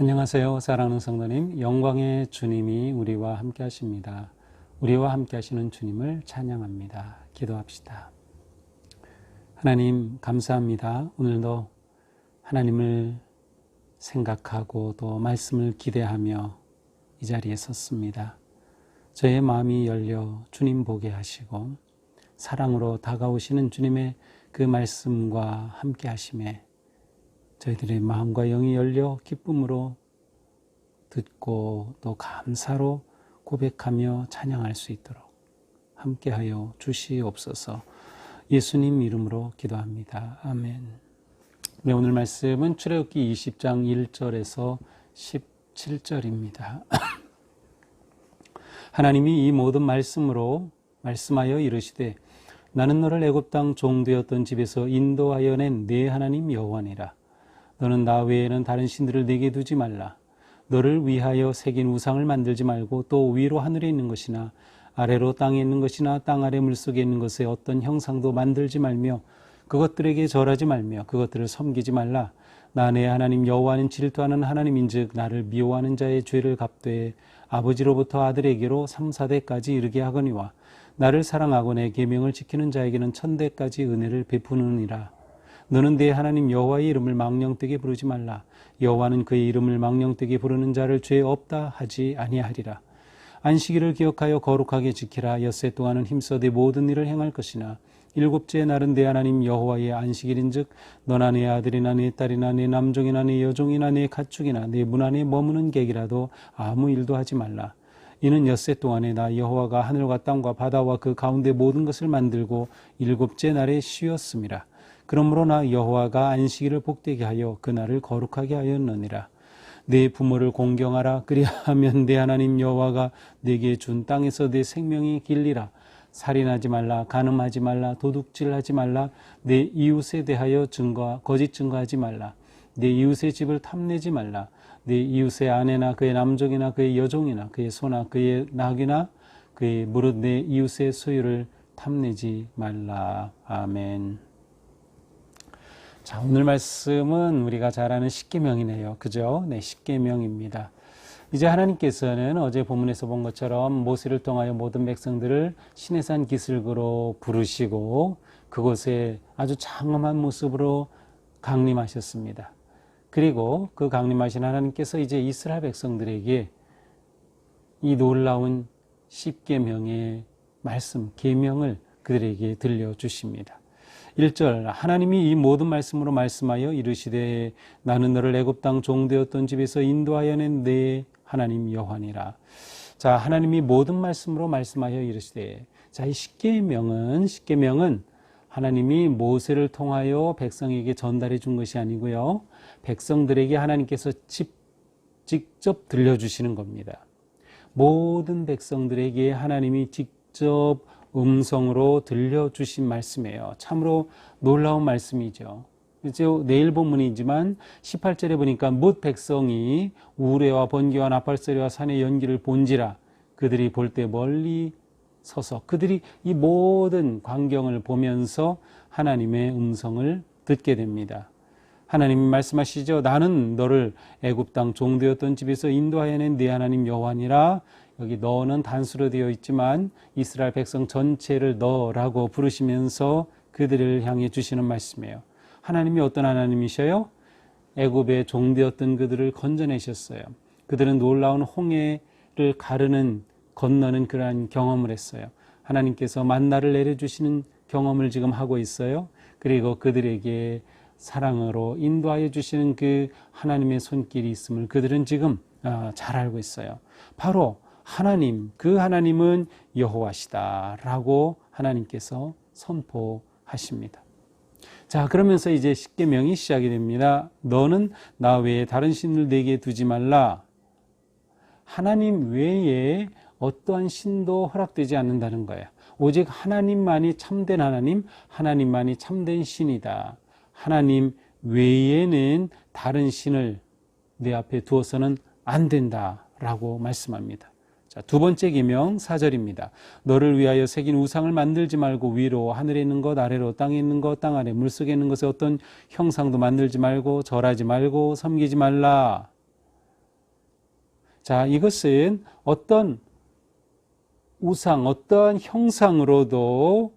안녕하세요. 사랑하는 성도님, 영광의 주님이 우리와 함께 하십니다. 우리와 함께 하시는 주님을 찬양합니다. 기도합시다. 하나님 감사합니다. 오늘도 하나님을 생각하고 또 말씀을 기대하며 이 자리에 섰습니다. 저의 마음이 열려 주님 보게 하시고 사랑으로 다가오시는 주님의 그 말씀과 함께 하심에 저희들의 마음과 영이 열려 기쁨으로 듣고 또 감사로 고백하며 찬양할 수 있도록 함께하여 주시옵소서. 예수님 이름으로 기도합니다. 아멘. 네, 오늘 말씀은 출애굽기 20장 1절에서 17절입니다. 하나님이 이 모든 말씀으로 말씀하여 이르시되 나는 너를 애굽 땅 종되었던 집에서 인도하여 낸 네 하나님 여호와니라. 너는 나 외에는 다른 신들을 내게 두지 말라. 너를 위하여 새긴 우상을 만들지 말고 또 위로 하늘에 있는 것이나 아래로 땅에 있는 것이나 땅 아래 물속에 있는 것의 어떤 형상도 만들지 말며 그것들에게 절하지 말며 그것들을 섬기지 말라. 나 내 하나님 여호와는 질투하는 하나님인즉 나를 미워하는 자의 죄를 갚되 아버지로부터 아들에게로 3, 4대까지 이르게 하거니와 나를 사랑하고 내 계명을 지키는 자에게는 1000대까지 은혜를 베푸느니라. 너는 내 하나님 여호와의 이름을 망령되게 부르지 말라. 여호와는 그의 이름을 망령되게 부르는 자를 죄 없다 하지 아니하리라. 안식일을 기억하여 거룩하게 지키라. 엿새 동안은 힘써 내 모든 일을 행할 것이나 일곱째 날은 내 하나님 여호와의 안식일인즉 너나 내 아들이나 내 딸이나 내 남종이나 내 여종이나 내 가축이나 내 문 안에 머무는 객이라도 아무 일도 하지 말라. 이는 엿새 동안에 나 여호와가 하늘과 땅과 바다와 그 가운데 모든 것을 만들고 일곱째 날에 쉬었음이라. 그러므로 나 여호와가 안식일을 복되게 하여 그날을 거룩하게 하였느니라. 내 부모를 공경하라. 그리하면 내 하나님 여호와가 내게 준 땅에서 내 생명이 길리라. 살인하지 말라. 간음하지 말라. 도둑질하지 말라. 내 이웃에 대하여 거짓 증거하지 말라. 내 이웃의 집을 탐내지 말라. 내 이웃의 아내나 그의 남종이나 그의 여종이나 그의 소나 그의 낙이나 그의 무릇 내 이웃의 소유를 탐내지 말라. 아멘. 자, 오늘 말씀은 우리가 잘 아는 십계명이네요. 그죠? 네, 십계명입니다. 이제 하나님께서는 어제 본문에서 본 것처럼 모세를 통하여 모든 백성들을 시내산 기슭으로 부르시고 그곳에 아주 장엄한 모습으로 강림하셨습니다. 그리고 그 강림하신 하나님께서 이제 이스라엘 백성들에게 이 놀라운 십계명의 말씀, 계명을 그들에게 들려주십니다. 1절 하나님이 이 모든 말씀으로 말씀하여 이르시되 나는 너를 애굽 땅 종되었던 집에서 인도하여 낸 내 하나님 여호와니라. 자, 하나님이 모든 말씀으로 말씀하여 이르시되, 자, 이 십계명은 하나님이 모세를 통하여 백성에게 전달해 준 것이 아니고요, 백성들에게 하나님께서 직접 들려주시는 겁니다. 모든 백성들에게 하나님이 직접 음성으로 들려주신 말씀이에요. 참으로 놀라운 말씀이죠. 이제 내일 본문이지만 18절에 보니까 뭇 백성이 우레와 번개와 나팔소리와 산의 연기를 본지라. 그들이 볼 때 멀리 서서 그들이 이 모든 광경을 보면서 하나님의 음성을 듣게 됩니다. 하나님이 말씀하시죠. 나는 너를 애굽 땅 종되었던 집에서 인도하여 낸 네 하나님 여호와니라. 여기 너는 단수로 되어 있지만 이스라엘 백성 전체를 너라고 부르시면서 그들을 향해 주시는 말씀이에요. 하나님이 어떤 하나님이셔요? 애굽의 종되었던 그들을 건져내셨어요. 그들은 놀라운 홍해를 건너는 그러한 경험을 했어요. 하나님께서 만나를 내려주시는 경험을 지금 하고 있어요. 그리고 그들에게 사랑으로 인도하여 주시는 그 하나님의 손길이 있음을 그들은 지금 잘 알고 있어요. 바로 그 하나님은 여호와시다라고 하나님께서 선포하십니다. 자, 그러면서 이제 십계명이 시작이 됩니다. 너는 나 외에 다른 신을 내게 두지 말라. 하나님 외에 어떠한 신도 허락되지 않는다는 거예요. 오직 하나님만이 참된 하나님, 하나님만이 참된 신이다. 하나님 외에는 다른 신을 내 앞에 두어서는 안 된다라고 말씀합니다. 자, 두 번째 계명 4절입니다. 너를 위하여 새긴 우상을 만들지 말고 위로 하늘에 있는 것, 아래로 땅에 있는 것, 땅 아래 물속에 있는 것에 어떤 형상도 만들지 말고 절하지 말고 섬기지 말라. 자, 이것은 어떤 우상, 어떠한 형상으로도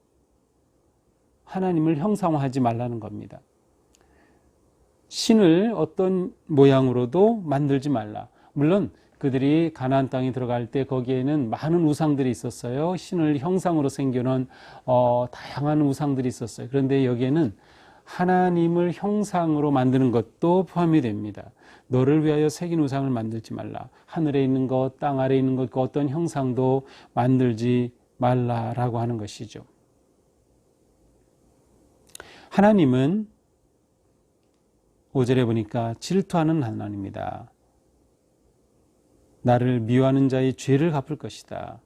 하나님을 형상화하지 말라는 겁니다. 신을 어떤 모양으로도 만들지 말라. 물론 그들이 가나안 땅에 들어갈 때 거기에는 많은 우상들이 있었어요. 신을 형상으로 생겨놓은 다양한 우상들이 있었어요. 그런데 여기에는 하나님을 형상으로 만드는 것도 포함이 됩니다. 너를 위하여 새긴 우상을 만들지 말라. 하늘에 있는 것, 땅 아래에 있는 것, 그 어떤 형상도 만들지 말라라고 하는 것이죠. 하나님은 5절에 보니까 질투하는 하나님이다. 나를 미워하는 자의 죄를 갚을 것이다.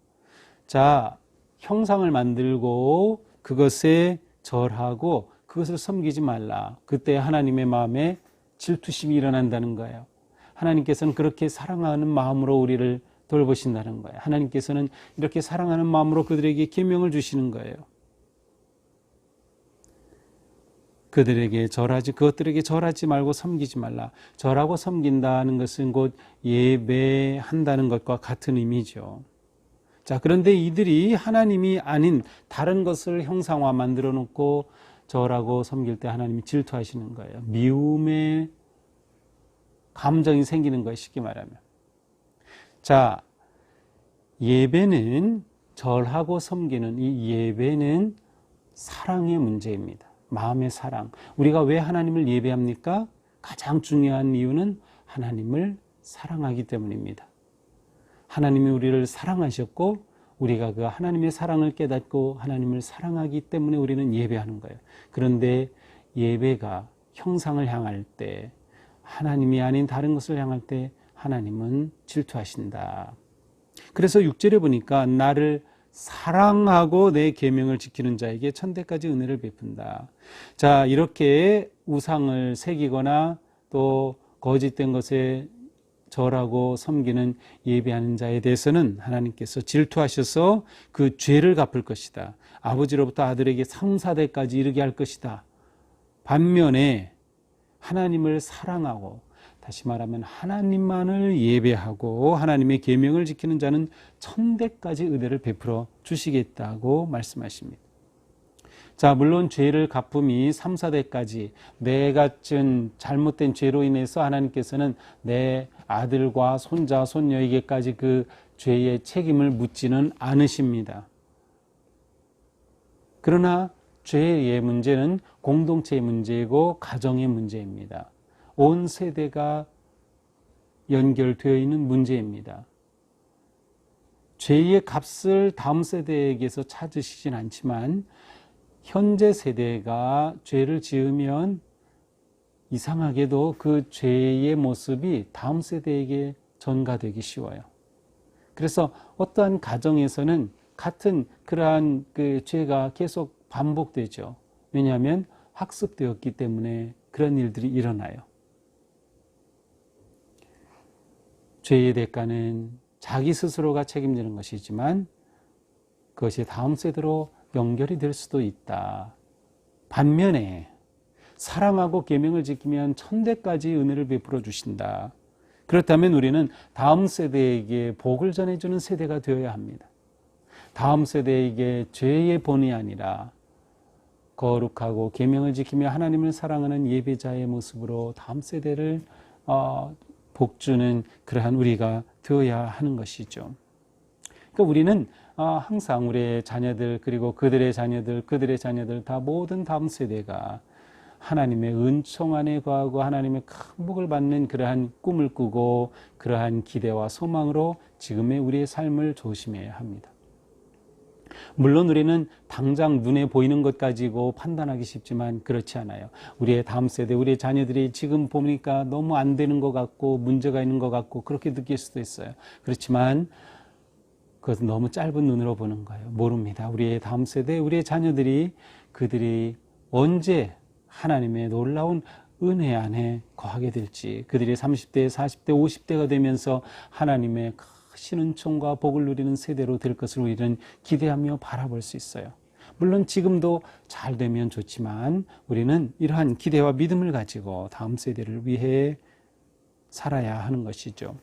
자, 형상을 만들고 그것에 절하고 그것을 섬기지 말라. 그때 하나님의 마음에 질투심이 일어난다는 거예요. 하나님께서는 그렇게 사랑하는 마음으로 우리를 돌보신다는 거예요. 하나님께서는 이렇게 사랑하는 마음으로 그들에게 계명을 주시는 거예요. 그것들에게 절하지 말고 섬기지 말라. 절하고 섬긴다는 것은 곧 예배한다는 것과 같은 의미죠. 자, 그런데 이들이 하나님이 아닌 다른 것을 형상화 만들어 놓고 절하고 섬길 때 하나님이 질투하시는 거예요. 미움의 감정이 생기는 거예요, 쉽게 말하면. 자, 예배는 절하고 섬기는 이 예배는 사랑의 문제입니다. 마음의 사랑. 우리가 왜 하나님을 예배합니까? 가장 중요한 이유는 하나님을 사랑하기 때문입니다. 하나님이 우리를 사랑하셨고 우리가 그 하나님의 사랑을 깨닫고 하나님을 사랑하기 때문에 우리는 예배하는 거예요. 그런데 예배가 형상을 향할 때, 하나님이 아닌 다른 것을 향할 때 하나님은 질투하신다. 그래서 6절에 보니까 나를 사랑하고 내 계명을 지키는 자에게 천대까지 은혜를 베푼다. 자, 이렇게 우상을 새기거나 또 거짓된 것에 절하고 섬기는 예배하는 자에 대해서는 하나님께서 질투하셔서 그 죄를 갚을 것이다. 아버지로부터 아들에게 3, 4대까지 이르게 할 것이다. 반면에 하나님을 사랑하고, 다시 말하면 하나님만을 예배하고 하나님의 계명을 지키는 자는 천대까지 은혜를 베풀어 주시겠다고 말씀하십니다. 자, 물론 죄를 갚음이 3, 4대까지 내가 진 잘못된 죄로 인해서 하나님께서는 내 아들과 손자, 손녀에게까지 그 죄의 책임을 묻지는 않으십니다. 그러나 죄의 문제는 공동체의 문제이고 가정의 문제입니다. 온 세대가 연결되어 있는 문제입니다. 죄의 값을 다음 세대에게서 찾으시진 않지만 현재 세대가 죄를 지으면 이상하게도 그 죄의 모습이 다음 세대에게 전가되기 쉬워요. 그래서 어떠한 가정에서는 같은 그러한 그 죄가 계속 반복되죠. 왜냐하면 학습되었기 때문에 그런 일들이 일어나요. 죄의 대가는 자기 스스로가 책임지는 것이지만 그것이 다음 세대로 연결이 될 수도 있다. 반면에 사랑하고 계명을 지키면 천대까지 은혜를 베풀어 주신다. 그렇다면 우리는 다음 세대에게 복을 전해주는 세대가 되어야 합니다. 다음 세대에게 죄의 본이 아니라 거룩하고 계명을 지키며 하나님을 사랑하는 예배자의 모습으로 다음 세대를 복주는 그러한 우리가 되어야 하는 것이죠. 그러니까 우리는 항상 우리의 자녀들 그리고 그들의 자녀들 다 모든 다음 세대가 하나님의 은총 안에 거하고 하나님의 큰 복을 받는 그러한 꿈을 꾸고 그러한 기대와 소망으로 지금의 우리의 삶을 조심해야 합니다. 물론 우리는 당장 눈에 보이는 것 가지고 판단하기 쉽지만 그렇지 않아요. 우리의 다음 세대, 우리의 자녀들이 지금 보니까 너무 안 되는 것 같고 문제가 있는 것 같고 그렇게 느낄 수도 있어요. 그렇지만 그것은 너무 짧은 눈으로 보는 거예요. 모릅니다. 우리의 다음 세대, 우리의 자녀들이 그들이 언제 하나님의 놀라운 은혜 안에 거하게 될지, 그들이 30대, 40대, 50대가 되면서 하나님의 크신 은총과 복을 누리는 세대로 될 것을 우리는 기대하며 바라볼 수 있어요. 물론 지금도 잘 되면 좋지만 우리는 이러한 기대와 믿음을 가지고 다음 세대를 위해 살아야 하는 것이죠.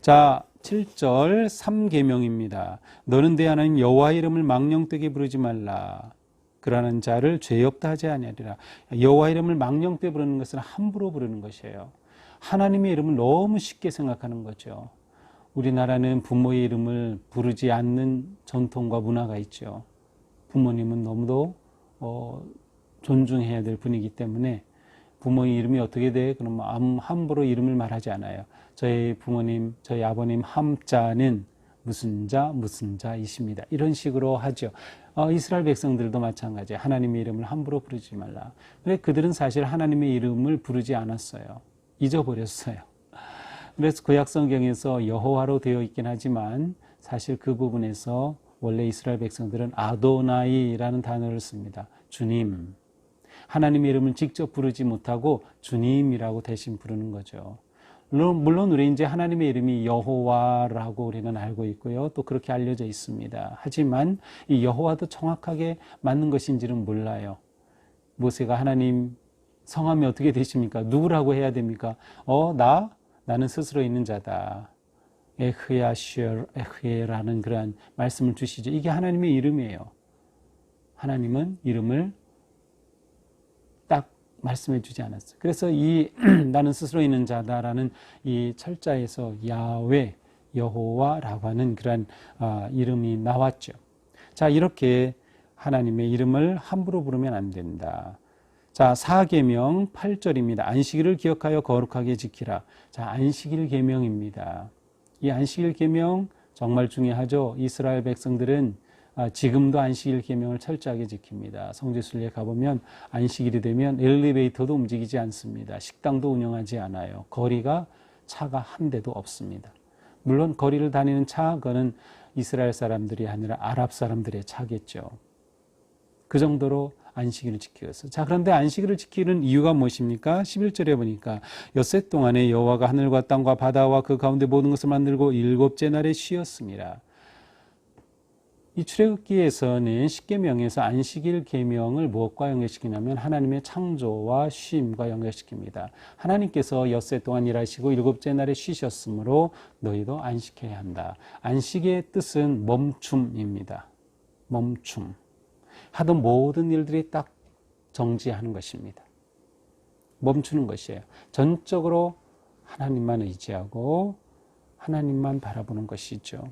자, 7절 3계명입니다. 너는 내 하나님 여호와의 이름을 망령되게 부르지 말라. 그러는 자를 죄 없다 하지 아니하리라. 여호와의 이름을 망령되게 부르는 것은 함부로 부르는 것이에요. 하나님의 이름을 너무 쉽게 생각하는 거죠. 우리나라는 부모의 이름을 부르지 않는 전통과 문화가 있죠. 부모님은 너무도 존중해야 될 분이기 때문에 부모의 이름이 어떻게 돼? 그럼 함부로 이름을 말하지 않아요. 저희 부모님, 저희 아버님 함자는 무슨 자, 무슨 자이십니다. 이런 식으로 하죠. 이스라엘 백성들도 마찬가지예요. 하나님의 이름을 함부로 부르지 말라. 근데 그들은 사실 하나님의 이름을 부르지 않았어요. 잊어버렸어요. 그래서 구약 성경에서 여호와로 되어 있긴 하지만 사실 그 부분에서 원래 이스라엘 백성들은 아도나이라는 단어를 씁니다. 주님. 하나님의 이름을 직접 부르지 못하고 주님이라고 대신 부르는 거죠. 물론 우리 이제 하나님의 이름이 여호와라고 우리는 알고 있고요. 또 그렇게 알려져 있습니다. 하지만 이 여호와도 정확하게 맞는 것인지는 몰라요. 모세가 하나님 성함이 어떻게 되십니까? 누구라고 해야 됩니까? 나는 스스로 있는 자다. 에흐야시엘라는 그러한 말씀을 주시죠. 이게 하나님의 이름이에요. 하나님은 이름을 딱 말씀해 주지 않았어요. 그래서 이 나는 스스로 있는 자다라는 이 철자에서 야훼, 여호와라고 하는 그러한 이름이 나왔죠. 자, 이렇게 하나님의 이름을 함부로 부르면 안 된다. 자, 4계명 8절입니다. 안식일을 기억하여 거룩하게 지키라. 자, 안식일 계명입니다. 이 안식일 계명 정말 중요하죠. 이스라엘 백성들은 지금도 안식일 계명을 철저하게 지킵니다. 성지순례에 가보면 안식일이 되면 엘리베이터도 움직이지 않습니다. 식당도 운영하지 않아요. 거리가 차가 한 대도 없습니다. 물론 거리를 다니는 차, 그거는 이스라엘 사람들이 아니라 아랍 사람들의 차겠죠. 그 정도로 안식일을 지키고 있어요. 자, 그런데 안식일을 지키는 이유가 무엇입니까? 11절에 보니까 엿새 동안에 여호와가 하늘과 땅과 바다와 그 가운데 모든 것을 만들고 일곱째 날에 쉬었습니다. 이 출애굽기에서는 십계명에서 안식일 계명을 무엇과 연결시키냐면 하나님의 창조와 쉼과 연결시킵니다. 하나님께서 엿새 동안 일하시고 일곱째 날에 쉬셨으므로 너희도 안식해야 한다. 안식의 뜻은 멈춤입니다. 멈춤. 하던 모든 일들이 딱 정지하는 것입니다. 멈추는 것이에요. 전적으로 하나님만 의지하고 하나님만 바라보는 것이죠.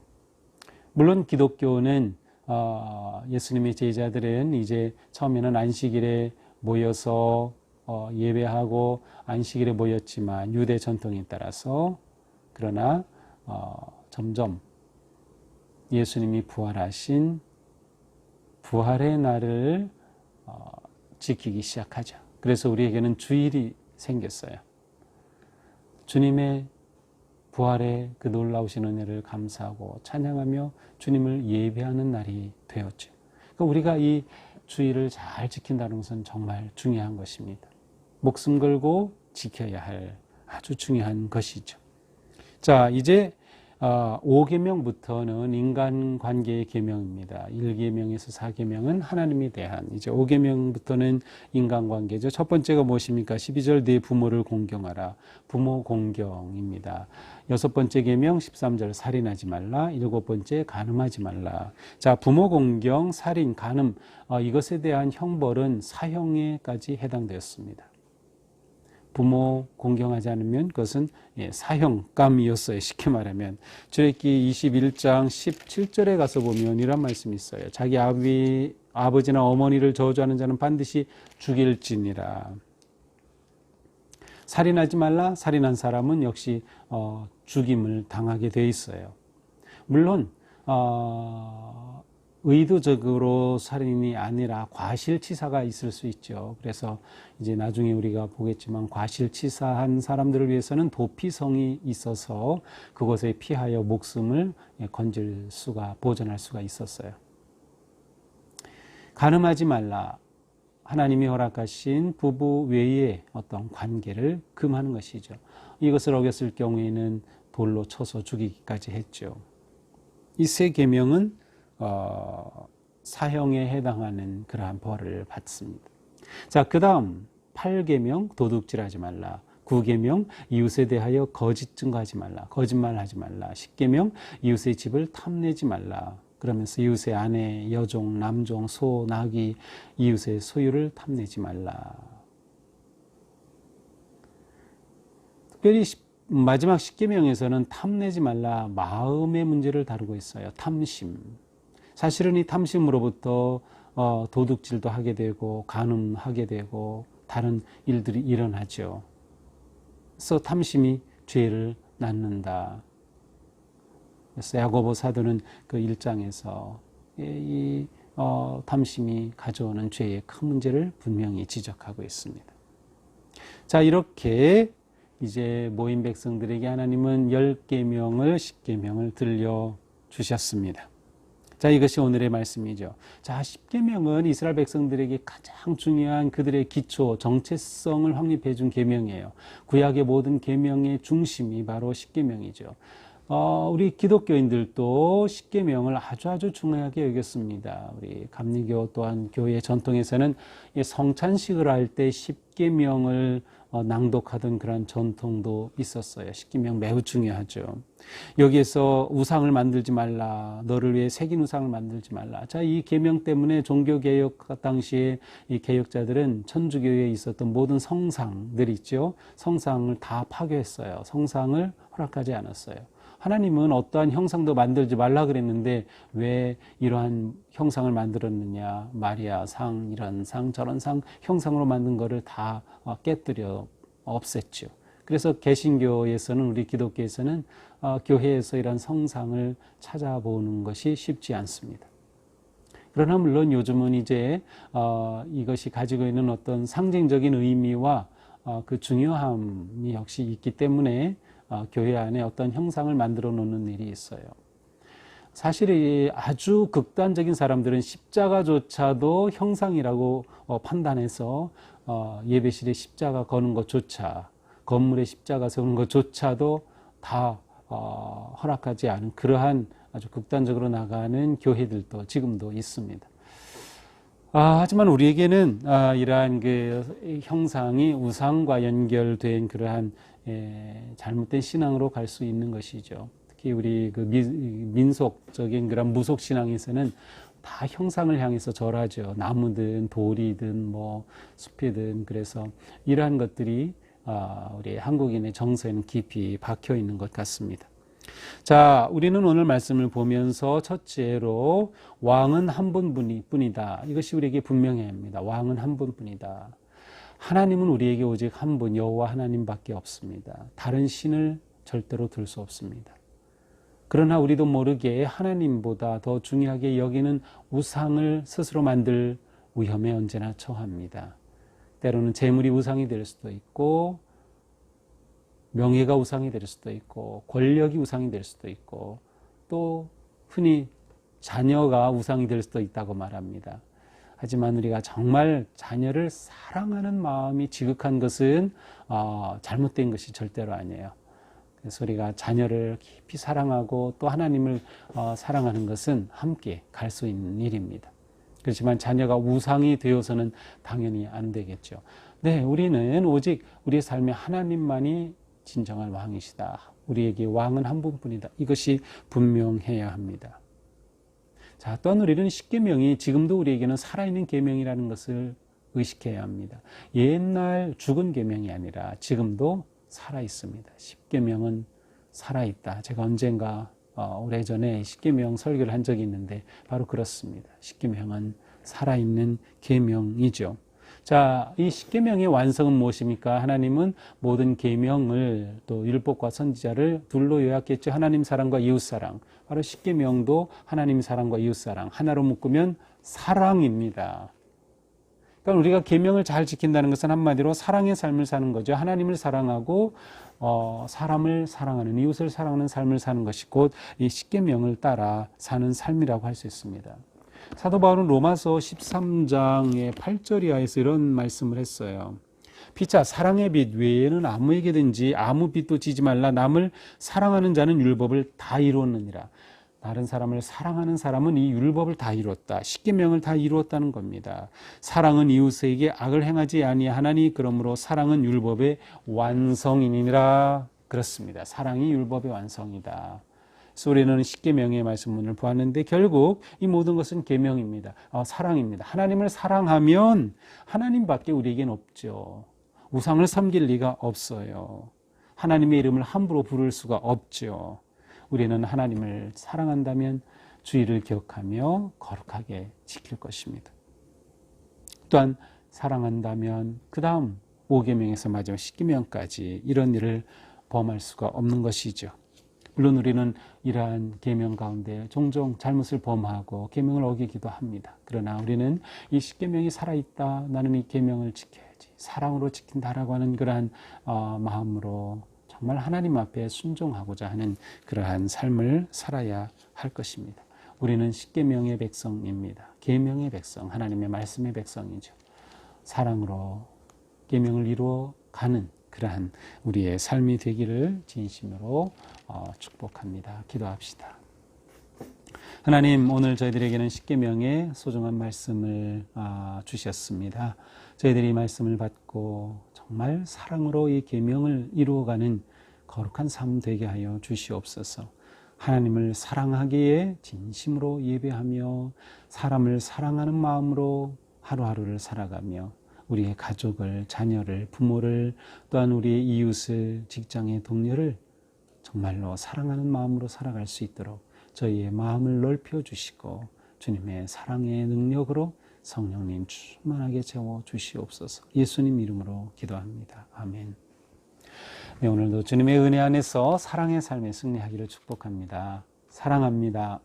물론 기독교는 예수님의 제자들은 이제 처음에는 안식일에 모여서 예배하고 안식일에 모였지만 유대 전통에 따라서 그러나 점점 예수님이 부활하신 부활의 날을 지키기 시작하죠. 그래서 우리에게는 주일이 생겼어요. 주님의 부활의 그 놀라우신 은혜를 감사하고 찬양하며 주님을 예배하는 날이 되었죠. 그러니까 우리가 이 주일을 잘 지킨다는 것은 정말 중요한 것입니다. 목숨 걸고 지켜야 할 아주 중요한 것이죠. 자, 이제 5계명부터는 인간관계의 계명입니다. 1계명에서 4계명은 하나님에 대한, 이제 5계명부터는 인간관계죠. 첫 번째가 무엇입니까? 12절 네 부모를 공경하라. 부모 공경입니다. 6번째 계명 13절 살인하지 말라. 7번째 간음하지 말라. 자, 부모 공경, 살인, 간음, 이것에 대한 형벌은 사형에까지 해당되었습니다. 부모 공경하지 않으면 그것은 사형감이었어요. 쉽게 말하면 출애굽기 21장 17절에 가서 보면 이런 말씀이 있어요. 자기 아버지나 어머니를 저주하는 자는 반드시 죽일지니라. 살인하지 말라. 살인한 사람은 역시 죽임을 당하게 돼 있어요. 물론 의도적으로 살인이 아니라 과실치사가 있을 수 있죠. 그래서 이제 나중에 우리가 보겠지만 과실치사한 사람들을 위해서는 도피성이 있어서 그것에 피하여 목숨을 건질 수가, 보존할 수가 있었어요. 간음하지 말라. 하나님이 허락하신 부부 외의 어떤 관계를 금하는 것이죠. 이것을 어겼을 경우에는 돌로 쳐서 죽이기까지 했죠. 이 세 계명은 사형에 해당하는 그러한 벌을 받습니다. 자, 그 다음 8계명 도둑질하지 말라. 9계명 이웃에 대하여 거짓 증거하지 말라. 거짓말하지 말라. 10계명 이웃의 집을 탐내지 말라. 그러면서 이웃의 아내, 여종, 남종, 소, 나귀, 이웃의 소유를 탐내지 말라. 특별히 마지막 10계명에서는 탐내지 말라, 마음의 문제를 다루고 있어요. 탐심. 사실은 이 탐심으로부터 도둑질도 하게 되고 간음하게 되고 다른 일들이 일어나죠. 그래서 탐심이 죄를 낳는다. 그래서 야고보 사도는 그 1장에서 이 탐심이 가져오는 죄의 큰 문제를 분명히 지적하고 있습니다. 자, 이렇게 이제 모인 백성들에게 하나님은 10계명을 10계명을 들려주셨습니다. 자, 이것이 오늘의 말씀이죠. 자, 10계명은 이스라엘 백성들에게 가장 중요한 그들의 기초, 정체성을 확립해 준 계명이에요. 구약의 모든 계명의 중심이 바로 10계명이죠. 우리 기독교인들도 10계명을 아주 중요하게 여겼습니다. 우리 감리교 또한 교회 전통에서는 성찬식을 할 때 10계명을 낭독하던 그런 전통도 있었어요. 10계명 매우 중요하죠. 여기에서 우상을 만들지 말라, 너를 위해 새긴 우상을 만들지 말라. 자, 이 계명 때문에 종교개혁 당시에 이 개혁자들은 천주교에 있었던 모든 성상들 있죠. 성상을 다 파괴했어요. 성상을 허락하지 않았어요. 하나님은 어떠한 형상도 만들지 말라 그랬는데 왜 이러한 형상을 만들었느냐. 마리아 상, 이런 상, 저런 상 형상으로 만든 거를 다 깨뜨려 없앴죠. 그래서 개신교에서는, 우리 기독교에서는 교회에서 이런 성상을 찾아보는 것이 쉽지 않습니다. 그러나 물론 요즘은 이제 이것이 가지고 있는 어떤 상징적인 의미와 그 중요함이 역시 있기 때문에 교회 안에 어떤 형상을 만들어 놓는 일이 있어요. 사실 이 아주 극단적인 사람들은 십자가조차도 형상이라고 판단해서 예배실에 십자가 거는 것조차, 건물에 십자가 세우는 것조차도 다 허락하지 않은 그러한 아주 극단적으로 나가는 교회들도 지금도 있습니다. 하지만 우리에게는 이러한 그 형상이 우상과 연결된 그러한 잘못된 신앙으로 갈 수 있는 것이죠. 특히 우리 그 민속적인 그런 무속 신앙에서는 다 형상을 향해서 절하죠. 나무든 돌이든 뭐 숲이든. 그래서 이러한 것들이 우리 한국인의 정서에는 깊이 박혀 있는 것 같습니다. 자, 우리는 오늘 말씀을 보면서 첫째로 왕은 한 분뿐이다. 이것이 우리에게 분명해야 합니다. 왕은 한 분뿐이다. 하나님은 우리에게 오직 한 분, 여호와 하나님밖에 없습니다. 다른 신을 절대로 둘 수 없습니다. 그러나 우리도 모르게 하나님보다 더 중요하게 여기는 우상을 스스로 만들 위험에 언제나 처합니다. 때로는 재물이 우상이 될 수도 있고, 명예가 우상이 될 수도 있고, 권력이 우상이 될 수도 있고, 또 흔히 자녀가 우상이 될 수도 있다고 말합니다. 하지만 우리가 정말 자녀를 사랑하는 마음이 지극한 것은 잘못된 것이 절대로 아니에요. 그래서 우리가 자녀를 깊이 사랑하고 또 하나님을 사랑하는 것은 함께 갈 수 있는 일입니다. 그렇지만 자녀가 우상이 되어서는 당연히 안 되겠죠. 네, 우리는 오직 우리의 삶에 하나님만이 진정한 왕이시다. 우리에게 왕은 한 분뿐이다. 이것이 분명해야 합니다. 자, 또한 우리는 10계명이 지금도 우리에게는 살아있는 계명이라는 것을 의식해야 합니다. 옛날 죽은 계명이 아니라 지금도 살아있습니다. 10계명은 살아있다. 제가 언젠가 오래전에 10계명 설교를 한 적이 있는데 바로 그렇습니다. 10계명은 살아있는 계명이죠. 자, 이 10계명의 완성은 무엇입니까? 하나님은 모든 계명을, 또 율법과 선지자를 둘로 요약했죠. 하나님 사랑과 이웃 사랑. 바로 10계명도 하나님 사랑과 이웃 사랑. 하나로 묶으면 사랑입니다. 그러니까 우리가 계명을 잘 지킨다는 것은 한마디로 사랑의 삶을 사는 거죠. 하나님을 사랑하고 사람을 사랑하는, 이웃을 사랑하는 삶을 사는 것이 곧 이 10계명을 따라 사는 삶이라고 할 수 있습니다. 사도 바울은 로마서 13장의 8절 이하에서 이런 말씀을 했어요. 피차 사랑의 빛 외에는 아무에게든지 아무 빛도 지지 말라. 남을 사랑하는 자는 율법을 다 이루었느니라. 다른 사람을 사랑하는 사람은 이 율법을 다 이루었다. 십계명을 다 이루었다는 겁니다. 사랑은 이웃에게 악을 행하지 아니하나니 그러므로 사랑은 율법의 완성이니라. 그렇습니다. 사랑이 율법의 완성이다. 그래서 우리는 십계명의 말씀문을 보았는데 결국 이 모든 것은 계명입니다. 사랑입니다. 하나님을 사랑하면 하나님밖에 우리에겐 없죠. 우상을 섬길 리가 없어요. 하나님의 이름을 함부로 부를 수가 없죠. 우리는 하나님을 사랑한다면 주의를 기억하며 거룩하게 지킬 것입니다. 또한 사랑한다면 그 다음 5계명에서 마지막 10계명까지 이런 일을 범할 수가 없는 것이죠. 물론 우리는 이러한 계명 가운데 종종 잘못을 범하고 계명을 어기기도 합니다. 그러나 우리는 이 10계명이 살아있다. 나는 이 계명을 지켜야지. 사랑으로 지킨다라고 하는 그러한 마음으로 정말 하나님 앞에 순종하고자 하는 그러한 삶을 살아야 할 것입니다. 우리는 십계명의 백성입니다. 계명의 백성, 하나님의 말씀의 백성이죠. 사랑으로 계명을 이루어 가는 그러한 우리의 삶이 되기를 진심으로 축복합니다. 기도합시다. 하나님, 오늘 저희들에게는 십계명의 소중한 말씀을 주셨습니다. 저희들이 이 말씀을 받고 정말 사랑으로 이 계명을 이루어가는 거룩한 삶 되게 하여 주시옵소서. 하나님을 사랑하기에 진심으로 예배하며 사람을 사랑하는 마음으로 하루하루를 살아가며 우리의 가족을, 자녀를, 부모를, 또한 우리의 이웃을, 직장의 동료를 정말로 사랑하는 마음으로 살아갈 수 있도록 저희의 마음을 넓혀주시고 주님의 사랑의 능력으로 성령님 충만하게 채워주시옵소서. 예수님 이름으로 기도합니다. 아멘. 네, 오늘도 주님의 은혜 안에서 사랑의 삶에 승리하기를 축복합니다. 사랑합니다.